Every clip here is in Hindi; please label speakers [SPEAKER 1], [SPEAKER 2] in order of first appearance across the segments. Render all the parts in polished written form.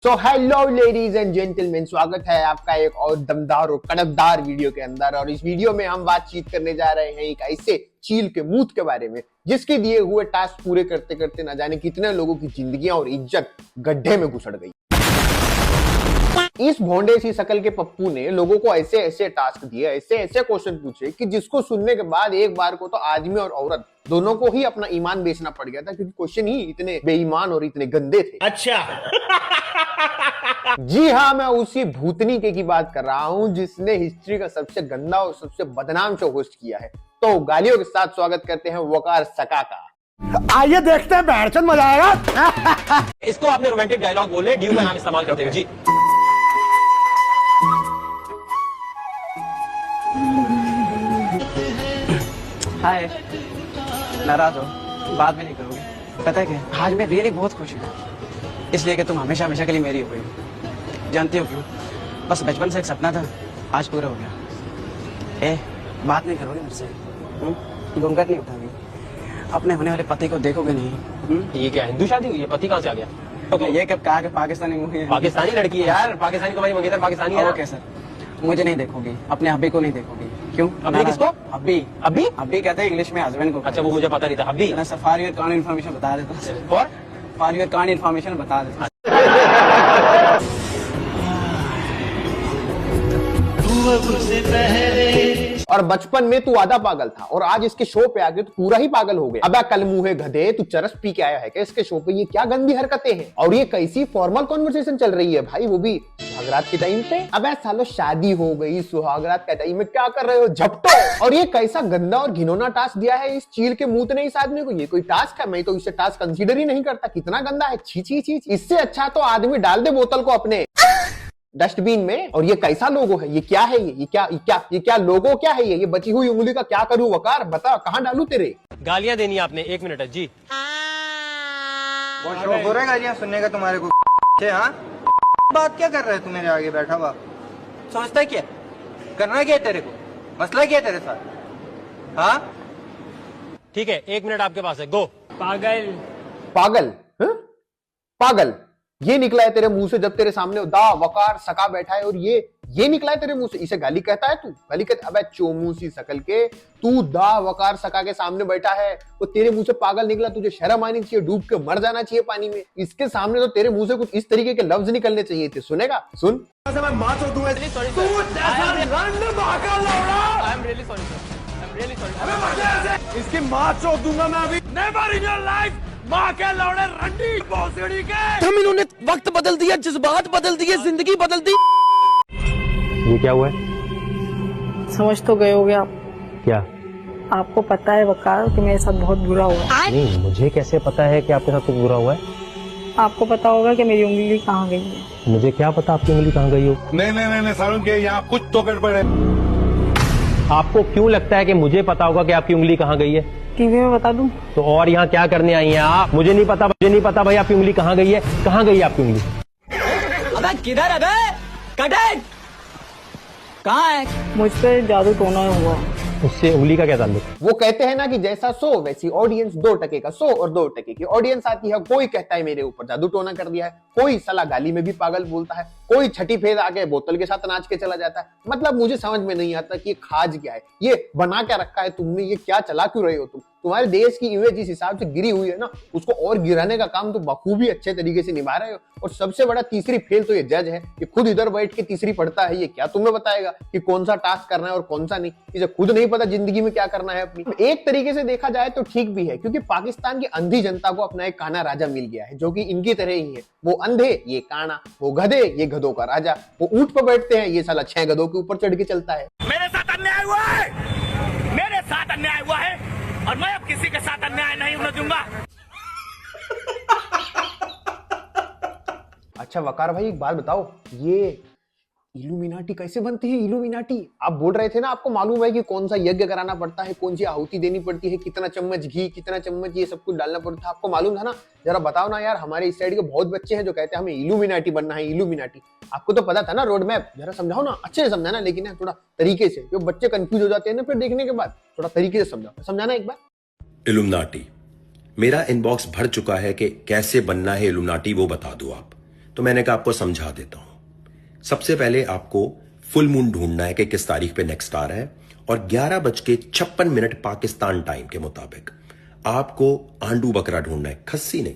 [SPEAKER 1] So hello ladies and gentleman, स्वागत है आपका एक और दमदार और कड़कदार वीडियो के अंदर। और इस वीडियो में हम बातचीत करने जा रहे हैं एक ऐसे चील के मूत के बारे में जिसके दिए हुए टास्क पूरे करते करते न जाने कितने लोगों की जिंदगियां और इज्जत गड्ढे में घुसड़ गई। इस भोंडे सी शकल के पप्पू ने लोगों को ऐसे ऐसे टास्क दिए, ऐसे ऐसे क्वेश्चन पूछे कि जिसको सुनने के बाद एक बार को तो आदमी और औरत दोनों को ही अपना ईमान बेचना पड़ गया था, क्योंकि क्वेश्चन ही इतने बेईमान और इतने गंदे थे।
[SPEAKER 2] अच्छा।
[SPEAKER 1] जी हाँ, मैं उसी भूतनी के की बात कर रहा हूँ जिसने हिस्ट्री का सबसे गंदा और सबसे बदनाम शो होस्ट किया है। तो गालियों के साथ स्वागत करते हैं वकार सका का।
[SPEAKER 2] आइए देखते हैं, बैठचंद मजा आएगा। इसको आपने रोमांटिक डायलॉग बोले ड्यू का नाम इस्तेमाल करते हुए। जी
[SPEAKER 3] हाय, नाराज हो? बात भी नहीं करोगे? पता है क्या, आज मैं रियली बहुत खुश हूँ, इसलिए कि तुम हमेशा हमेशा के लिए मेरी हो गई। जानती हो क्यों? बस बचपन से एक सपना था, आज पूरा हो गया। बात नहीं करोगे मुझसे? घूंघट नहीं उठाओगे? अपने होने वाले पति को देखोगे नहीं?
[SPEAKER 2] ये क्या हिंदू शादी हुई है? पति कहाँ से आ गया?
[SPEAKER 3] तो ये कब कहा कि पाकिस्तानी मूवी है?
[SPEAKER 2] पाकिस्तानी लड़की है यार, पाकिस्तानी तुम्हारी मंगेतर पाकिस्तानी है।
[SPEAKER 3] ओके सर, मुझे नहीं देखोगी, अपने हब्बी को नहीं देखोगी। क्यों?
[SPEAKER 2] अभी किसको?
[SPEAKER 3] हब्बी।
[SPEAKER 2] अभी
[SPEAKER 3] हब्बी कहते हैं इंग्लिश में हस्बैंड को।
[SPEAKER 2] अच्छा, वो मुझे पता नहीं था। अभी
[SPEAKER 3] मैं फॉर योर कान इन्फॉर्मेशन बता देता हूँ।
[SPEAKER 2] और
[SPEAKER 3] फॉर योर कान इन्फॉर्मेशन बता देता हूँ।
[SPEAKER 1] और बचपन में तू आधा पागल था और आज इसके शो पे आके तू पूरा ही पागल हो गया। अबे कल मुंहे गधे, तू चरस पी के आया है क्या इसके शो पे? ये क्या गंदी हरकतें हैं और ये कैसी फॉर्मल कॉन्वर्सेशन चल रही है भाई, वो भी सुहागरात के टाइम पे। अबे सालो शादी हो गई, सुहागरात के टाइम में क्या कर रहे हो झपटो? और ये कैसा गंदा और घिनौना टास्क दिया है इस चील के मूत ने इस आदमी को। ये कोई टास्क है? मैं तो इसे टास्क कंसीडर ही नहीं करता। कितना गंदा है, छी छी छी। इससे अच्छा तो आदमी डाल दे बोतल को अपने डस्टबिन में। और ये कैसा लोगो है? ये क्या है? ये क्या लोगो क्या है? ये बची हुई उंगली का क्या करूं वकार? बता कहां डालू तेरे?
[SPEAKER 2] गालियां देनी आपने, 1 मिनट है जी।
[SPEAKER 4] बहुत शौक हो रहा है गालियां सुनने का तुम्हारे को? हाँ, बात क्या कर रहे है तू मेरे आगे बैठा हुआ? सोचता क्या करना क्या है तेरे को? मसला क्या है तेरे साथ? हाँ
[SPEAKER 2] ठीक है, 1 मिनट आपके पास है, गो।
[SPEAKER 3] पागल।
[SPEAKER 1] पागल हा? पागल ये निकला है तेरे मुंह से जब तेरे सामने दा वकार सका बैठा है, और ये निकला है तेरे मुंह से? इसे गाली कहता है तू? गाली कहता? अबे चोमू सी शकल के, तू दा वकार सका के सामने बैठा है, वो तेरे मुंह से पागल निकला, तुझे शर्म आनी चाहिए, डूब के मर जाना चाहिए पानी में। इसके सामने तो तेरे मुंह से कुछ इस तरीके के लफ्ज निकलने चाहिए थे। सुनेगा? सुन।
[SPEAKER 2] इसकी माँ चौक दूंगा मैं अभी। नेवर इन योर लाइफ माँ के लौड़े रंडी भोसड़ी के। हम इन्होंने वक्त बदल दिया, जज्बात बदल दिए, जिंदगी बदल दी।
[SPEAKER 5] ये क्या हुआ है?
[SPEAKER 6] समझ तो गए होगे आप।
[SPEAKER 5] क्या?
[SPEAKER 6] आपको पता है वकार कि मेरे साथ बहुत बुरा हुआ है।
[SPEAKER 5] नहीं, मुझे कैसे पता है कि आपके साथ कुछ बुरा हुआ है?
[SPEAKER 6] आपको पता होगा कि मेरी उंगली कहाँ गई है।
[SPEAKER 5] मुझे क्या पता आपकी उंगली कहाँ गई हो?
[SPEAKER 7] नहीं सारुण के यहाँ कुछ तो गड़बड़ है।
[SPEAKER 5] आपको क्यों लगता है कि मुझे पता होगा कि आपकी उंगली कहाँ गई है?
[SPEAKER 6] टीवी में बता दूं?
[SPEAKER 5] तो और यहाँ क्या करने आई हैं आप? मुझे नहीं पता भाई आपकी उंगली कहाँ गई है। कहाँ गई है आपकी उंगली?
[SPEAKER 3] अबे किधर है बे? कटे कहाँ है?
[SPEAKER 6] मुझ पे जादू टोना हुआ।
[SPEAKER 5] उससे उंगली का क्या ताल्लुक?
[SPEAKER 1] वो कहते हैं ना कि जैसा शो वैसी ऑडियंस, 2 टके का शो और 2 टके की ऑडियंस आती है। कोई कहता है मेरे ऊपर जादू टोना कर दिया है, कोई सला गाली में भी पागल बोलता है, कोई छठी फेज आके बोतल के साथ नाच के चला जाता है। मतलब मुझे समझ में नहीं आता कि ये खाज क्या है, ये बना क्या रखा है तुमने, ये क्या चला क्यों रहे हो तुम? तुम्हारे देश की इमेज जिस हिसाब से गिरी हुई है ना, उसको और गिराने का काम तो बखूबी अच्छे तरीके से निभा रहे हो। और सबसे बड़ा तीसरी फेल तो ये जज है, ये खुद इधर बैठ के तीसरी पढ़ता है। ये क्या तुम्हें बताएगा कि कौन सा टास्क करना है और कौन सा नहीं? इसे खुद नहीं पता जिंदगी में क्या करना है अपनी। एक तरीके से देखा जाए तो ठीक भी है, क्योंकि पाकिस्तान की अंधी जनता को अपना एक काना राजा मिल गया है जो कि इनकी तरह ही है। वो अंधे, ये काना, वो गधे, ये गधों का राजा। वो ऊंट पर बैठते हैं, ये साला 6 गधों के ऊपर चढ़ के चलता है।
[SPEAKER 2] मेरे साथ अन्याय हुआ है, मेरे साथ अन्याय हुआ है और मैं अब किसी के साथ अन्याय नहीं होने दूंगा।
[SPEAKER 1] अच्छा वकार भाई एक बात बताओ, ये इल्यूमिनाटी कैसे बनती है? इल्यूमिनाटी आप बोल रहे थे ना, आपको मालूम है कि कौन सा यज्ञ कराना पड़ता है, कौन सी आहुति देनी पड़ती है, कितना चम्मच घी, कितना चम्मच ये सब कुछ डालना पड़ता है, आपको मालूम था ना? जरा बताओ ना यार, हमारे इस साइड के बहुत बच्चे हैं जो कहते हैं हमें इल्यूमिनाटी बनना है। इल्यूमिनाटी आपको तो पता था ना, रोड मैप। जरा समझाओ ना, अच्छे से समझाना, लेकिन थोड़ा तरीके से, जो बच्चे कंफ्यूज हो जाते हैं ना फिर देखने के बाद। थोड़ा तरीके से समझाना एक बार।
[SPEAKER 8] इल्यूमिनाटी, मेरा इनबॉक्स भर चुका है कि कैसे बनना है इल्यूमिनाटी, वो बता दो आप। तो मैंने कहा आपको समझा देता हूं। सबसे पहले आपको फुल मून ढूंढना है कि किस तारीख पे नेक्स्ट आ रहा है, और 11:56 पाकिस्तान टाइम के मुताबिक आपको आंडू बकरा ढूंढना है, खस्सी नहीं।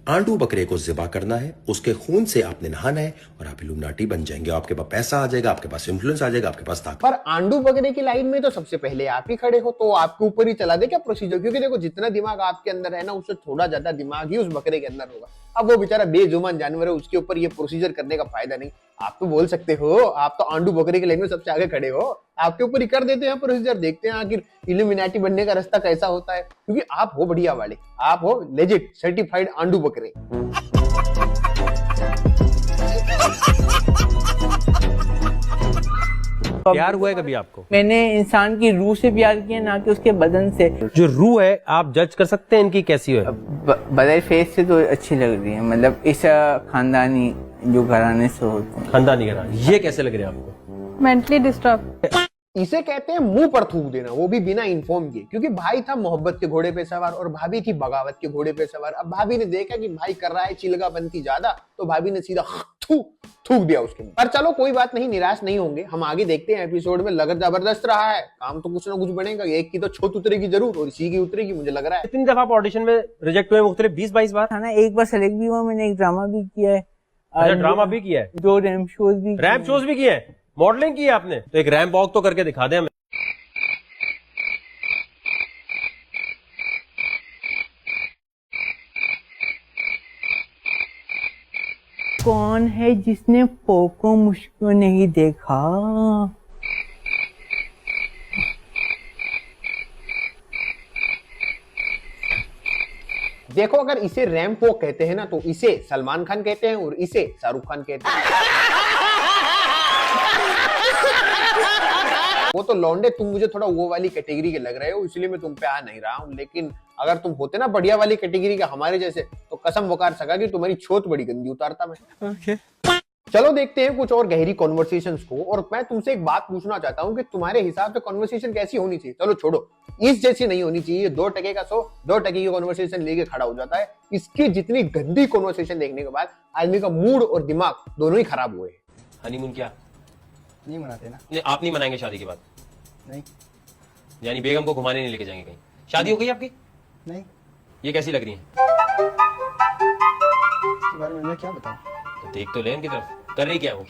[SPEAKER 8] आंडू बकरे को ज़िबा करना है, उसके खून से आपने नहाना है और आप इल्यूमिनाटी बन जाएंगे। आपके पास पैसा आ जाएगा, आपके पास इन्फ्लुएंस आ जाएगा, आपके पास ताकत।
[SPEAKER 1] पर आंडू बकरे की लाइन में तो सबसे पहले आप ही खड़े हो, तो आपके ऊपर ही चला दे क्या प्रोसीजर? क्योंकि देखो जितना दिमाग आपके अंदर है ना, उससे थोड़ा ज्यादा दिमाग ही उस बकरे के अंदर होगा। अब वो बेचारा बेजुबान जानवर है, उसके ऊपर ये प्रोसीजर करने का फायदा नहीं। आप तो बोल सकते हो, आप तो आंडू बकरे की लाइन में सबसे आगे खड़े हो, आपके ऊपर ही कर देते हैं प्रोसीजर, देखते हैं आखिर इल्यूमिनाटी बनने का रास्ता कैसा होता है। क्योंकि आप हो बढ़िया वाले, आप हो लेजिट सर्टिफाइड आंडू बकरे।
[SPEAKER 5] प्यार हुआ है कभी आपको?
[SPEAKER 9] मैंने इंसान की रूह से प्यार किया, ना कि उसके बदन से।
[SPEAKER 5] जो रूह है आप जज कर सकते हैं इनकी कैसी है?
[SPEAKER 9] बदर फेस से तो अच्छी लग रही है, मतलब इस खानदानी जो घराने से होते हैं।
[SPEAKER 5] खानदानी घराने, ये कैसे लग रहे हैं आपको?
[SPEAKER 6] Mentally disturb.
[SPEAKER 1] इसे कहते हैं मुंह पर थूक देना, वो भी बिना इन्फॉर्म किए। क्योंकि भाई था मोहब्बत के घोड़े पे सवार और भाभी थी बगावत के घोड़े पे सवार। अब भाभी ने देखा कि भाई कर रहा है चिलगापंती ज्यादा, तो भाभी ने सीधा थूक दिया उसके मुंह पर। चलो कोई बात नहीं, निराश नहीं होंगे, हम आगे देखते हैं एपिसोड में। लगन जबरदस्त रहा है, काम तो कुछ ना कुछ बनेगा। एक की तो छोट उतरेगी जरूर और इसी की उतरेगी, मुझे लग रहा है।
[SPEAKER 5] कितनी दफा आप ऑडिशन में रिजेक्ट हुए? मुख्तलिफ 20-22 बार?
[SPEAKER 9] हाँ ना, एक बार सेलेक्ट भी हुआ, मैंने एक ड्रामा भी किया है।
[SPEAKER 5] अच्छा, ड्रामा भी किया है?
[SPEAKER 9] 2 रैम्प शोज भी।
[SPEAKER 5] रैम्प शोज भी किए हैं? मॉडलिंग की है आपने? तो एक रैम्प वॉक तो करके दिखा दे हमें।
[SPEAKER 9] कौन है जिसने पोको मुझको नहीं देखा?
[SPEAKER 1] देखो, अगर इसे रैम्प वॉक कहते हैं ना, तो इसे सलमान खान कहते हैं और इसे शाहरुख खान कहते हैं। वो तो लौंडे, तुम मुझे थोड़ा वो वाली कैटेगरी के लग रहे हो, इसलिए मैं तुम पे आ नहीं रहा हूं। लेकिन अगर तुम होते ना बढ़िया वाली कैटेगरी के हमारे जैसे, तो कसम वकार सका कि तुम्हारी छोट बड़ी गंदी उतारता मैं।
[SPEAKER 9] ओके।
[SPEAKER 1] चलो देखते हैं कुछ और गहरी कॉन्वर्सेशंस को। और मैं तुमसे एक बात पूछना चाहता हूं कि तुम्हारे हिसाब से कॉन्वर्सेशन कैसी होनी चाहिए? चलो छोड़ो, इस जैसी नहीं होनी चाहिए। 2 टके का 100, 2 टके की कॉन्वर्सेशन लेके खड़ा हो जाता है। इसकी जितनी गंदी कॉन्वर्सेशन देखने के बाद आदमी का मूड और दिमाग दोनों ही खराब हुए।
[SPEAKER 5] हनीमून क्या
[SPEAKER 4] नहीं मनाते ना?
[SPEAKER 5] नहीं, आप नहीं मनाएंगे शादी के बाद?
[SPEAKER 4] नहीं।
[SPEAKER 5] यानी बेगम को घुमाने नहीं लेके जाएंगे कहीं? शादी हो गई आपकी?
[SPEAKER 4] नहीं।
[SPEAKER 5] ये कैसी लग रही है?
[SPEAKER 4] इसके बारे में मैं क्या बताऊं?
[SPEAKER 5] तो देख तो ले इनकी तरफ, कर रही क्या वो?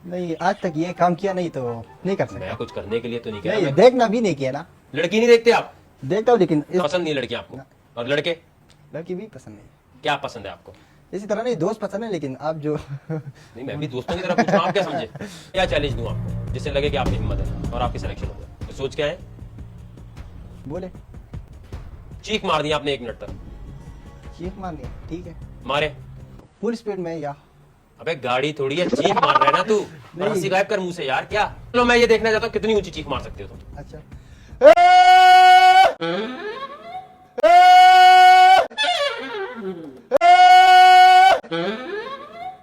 [SPEAKER 4] नहीं, आज तक ये काम किया नहीं तो नहीं कर सकता।
[SPEAKER 5] मैं कुछ करने के लिए तो नहीं कह
[SPEAKER 4] नहीं,
[SPEAKER 5] रहा।
[SPEAKER 4] देखना भी नहीं किया ना।
[SPEAKER 5] लड़की नहीं देखते आप?
[SPEAKER 4] देखता हूँ, लेकिन
[SPEAKER 5] पसंद नहीं लड़की आपको? और लड़के?
[SPEAKER 4] लड़की भी पसंद नहीं।
[SPEAKER 5] क्या पसंद है आपको?
[SPEAKER 4] इसी तरह नहीं, दोस्त पसंद है, लेकिन आप जो
[SPEAKER 5] नहीं, मैं भी दोस्तों की तरफ पूछ रहा हूं, आप क्या समझे? क्या चैलेंज दूं आपको जिससे लगे कि आपकी हिम्मत है और आपकी सिलेक्शन हो जाए? तो सोच क्या है?
[SPEAKER 4] बोले
[SPEAKER 5] चीख मार दी आपने 1 मिनट तक।
[SPEAKER 4] चीख मार दिया, ठीक है।
[SPEAKER 5] मारे
[SPEAKER 4] फुल स्पीड में या?
[SPEAKER 5] अबे गाड़ी थोड़ी है, चीख मार रहा है ना तू। रस्सी गायब कर मुंह से यार। क्या? चलो मैं ये देखना चाहता हूँ कितनी ऊंची चीख मार सकते हो तुम।
[SPEAKER 4] अच्छा।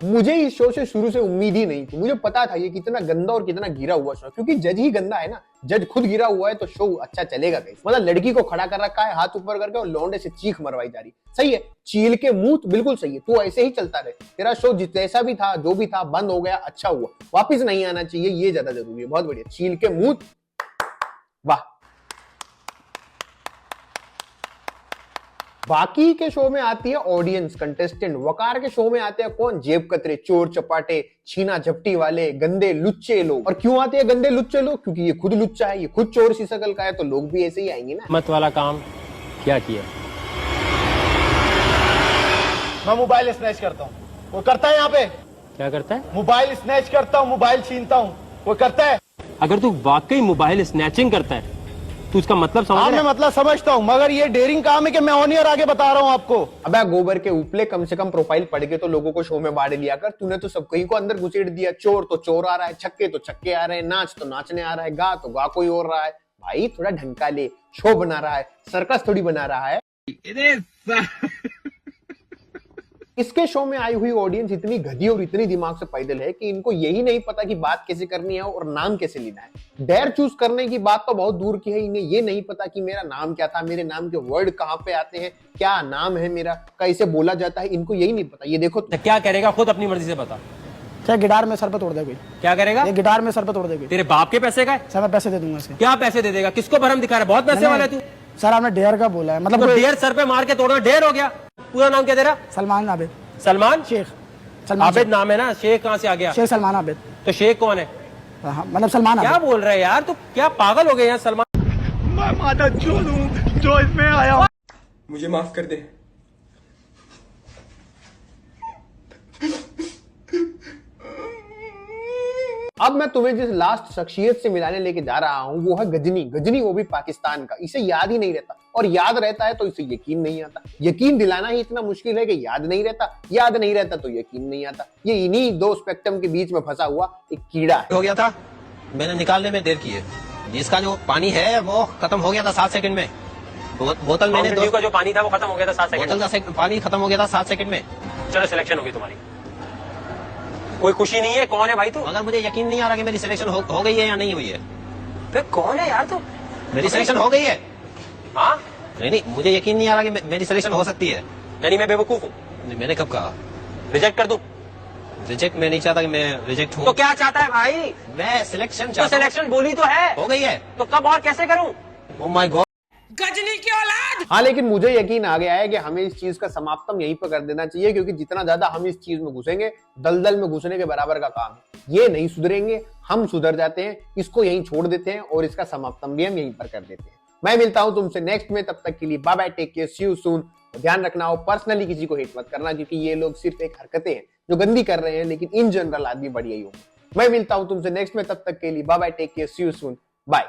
[SPEAKER 1] मुझे इस शो से शुरू से उम्मीद ही नहीं थी। मुझे पता था ये कितना गंदा और कितना गिरा हुआ शो, क्योंकि जज ही गंदा है ना। जज खुद गिरा हुआ है तो शो अच्छा चलेगा कैसे? मतलब लड़की को खड़ा कर रखा है हाथ ऊपर करके और लौंडे से चीख मरवाई जा रही। सही है, चील के मुंह बिल्कुल सही है। तू ऐसे ही चलता रहे, तेरा शो जैसा भी था, जो भी था, बंद हो गया, अच्छा हुआ। वापिस नहीं आना चाहिए, ये ज्यादा जरूरी है। बहुत बढ़िया, चील के मुंह, वाह। बाकी के शो में आती है ऑडियंस, कंटेस्टेंट। वकार के शो में आते हैं कौन? जेब कतरे, चोर चपाटे, छीना झपटी वाले, गंदे लुच्चे लोग। और क्यों आते हैं गंदे लुच्चे लोग? क्योंकि ये खुद लुच्चा है, ये खुद चोर सी शकल का है, तो लोग भी ऐसे ही आएंगे ना।
[SPEAKER 5] मत वाला काम क्या किया?
[SPEAKER 2] मैं मोबाइल स्नैच करता हूँ, वो करता है यहाँ पे।
[SPEAKER 5] क्या करता है?
[SPEAKER 2] मोबाइल स्नैच करता हूँ, मोबाइल छीनता हूँ, वो करता है।
[SPEAKER 5] अगर तू वाकई मोबाइल स्नैचिंग करता है तो उसका मतलब समझ
[SPEAKER 2] हाँ,
[SPEAKER 5] रहा
[SPEAKER 2] मैं
[SPEAKER 5] है?
[SPEAKER 2] मतलब समझता हूँ, मगर ये डेयरिंग काम है कि मैं ऑन ईयर आगे बता रहा हूँ आपको।
[SPEAKER 1] अबे गोबर के उपले, कम से कम प्रोफाइल पढ़ के तो लोगों को शो में बाढ़ लिया कर। तूने तो सब कहीं को अंदर घुसेड़ दिया। चोर तो चोर आ रहा है, छक्के तो छक्के आ रहे हैं, नाच तो नाचने आ रहा है, गा तो गा कोई और रहा है। भाई थोड़ा ढंग का ले, शो बना रहा है, सर्कस थोड़ी बना रहा है। इसके शो में आई हुई ऑडियंस इतनी गधी और इतनी दिमाग से पैदल है कि इनको यही नहीं पता कि बात कैसे करनी है और नाम कैसे लेना है। डेयर चूज करने की बात तो बहुत दूर की है, इन्हें ये नहीं पता कि मेरा नाम क्या था, मेरे नाम के वर्ड कहाँ पे आते हैं, क्या नाम है मेरा, कैसे बोला जाता है, इनको यही नहीं पता। ये देखो
[SPEAKER 5] क्या करेगा खुद अपनी मर्जी से बता।
[SPEAKER 10] क्या गिटार में सर पे तोड़ दे कोई?
[SPEAKER 5] क्या करेगा?
[SPEAKER 10] ये गिटार में सर पे तोड़ दे कोई?
[SPEAKER 5] तेरे बाप के पैसे का है?
[SPEAKER 10] सर मैं पैसे दे दूंगा इसे।
[SPEAKER 5] क्या पैसे दे देगा? किसको भरम दिखा रहा है? बहुत पैसे वाला है तू।
[SPEAKER 10] सर आपने डेयर का बोला है, मतलब
[SPEAKER 5] तो डेयर सर पे मार के तोड़ना डेयर हो गया। पूरा नाम क्या तेरा?
[SPEAKER 10] सलमान आबिद।
[SPEAKER 5] सलमान
[SPEAKER 10] शेख।
[SPEAKER 5] आबिद नाम है ना, शेख कहाँ से आ गया?
[SPEAKER 10] शेख सलमान आबिद।
[SPEAKER 5] तो शेख कौन है?
[SPEAKER 10] हाँ, मतलब सलमान
[SPEAKER 5] क्या बोल रहा है यार तू? क्या पागल हो गए यार सलमान?
[SPEAKER 2] मैं माता चोद हूं जो इसमें आया।
[SPEAKER 3] मुझे माफ कर दे।
[SPEAKER 1] अब मैं तुम्हें जिस लास्ट शख्सियत से मिलाने लेके जा रहा हूं वो है गजनी। गजनी वो भी पाकिस्तान का। इसे याद ही नहीं रहता, और याद रहता है तो इसे यकीन नहीं आता। यकीन दिलाना ही इतना मुश्किल है कि याद नहीं रहता, याद नहीं रहता तो यकीन नहीं आता। ये इन्हीं दो स्पेक्ट्रम के बीच में फंसा हुआ एक कीड़ा है।
[SPEAKER 5] हो गया था, मैंने निकालने में देर की है। जिसका जो पानी है वो खत्म हो गया था 7 सेकंड में। बोतल मैंने दो का जो पानी था वो खत्म हो गया था 7 सेकंड। बोतल का पानी खत्म हो गया था 7 सेकंड में। चलो सिलेक्शन हो गई तुम्हारी। कोई खुशी नहीं है? कौन है भाई तू? मगर मुझे यकीन नहीं आ रहा कि मेरी सिलेक्शन हो गई है या नहीं हुई है। फिर कौन है यार तू? मेरी सिलेक्शन हो गई है। हाँ नहीं, मुझे यकीन नहीं आ रहा कि मेरी सिलेक्शन हो सकती है। यानी मैं बेवकूफ हूँ? मैंने कब कहा? रिजेक्ट कर दूं? रिजेक्ट मैं नहीं चाहता कि मैं रिजेक्ट हूँ। तो क्या चाहता है भाई? मैं सिलेक्शन चाहता हूँ। तो सिलेक्शन बोली तो है, हो गई है। तो कब और कैसे करूँ? ओह माय गॉड, गजनी की औलाद।
[SPEAKER 1] हाँ, लेकिन मुझे यकीन आ गया है कि हमें इस चीज का समाप्तम यहीं पर कर देना चाहिए, क्योंकि जितना ज्यादा हम इस चीज में घुसेंगे दलदल में घुसने के बराबर का काम है। ये नहीं सुधरेंगे, हम सुधर जाते हैं, इसको यहीं छोड़ देते हैं और इसका समाप्तम भी हम यहीं पर कर देते हैं। मैं मिलता हूं तुमसे नेक्स्ट में, तब तक के लिए bye bye, take care, see you soon. ध्यान रखना हो पर्सनली किसी को हिट मत करना, क्योंकि ये लोग सिर्फ एक हरकतें हैं जो गंदी कर रहे हैं, लेकिन इन जनरल आदमी बढ़िया ही होंगे। मैं मिलता हूं तुमसे नेक्स्ट में, तब तक के लिए bye bye, take care, see you soon, bye.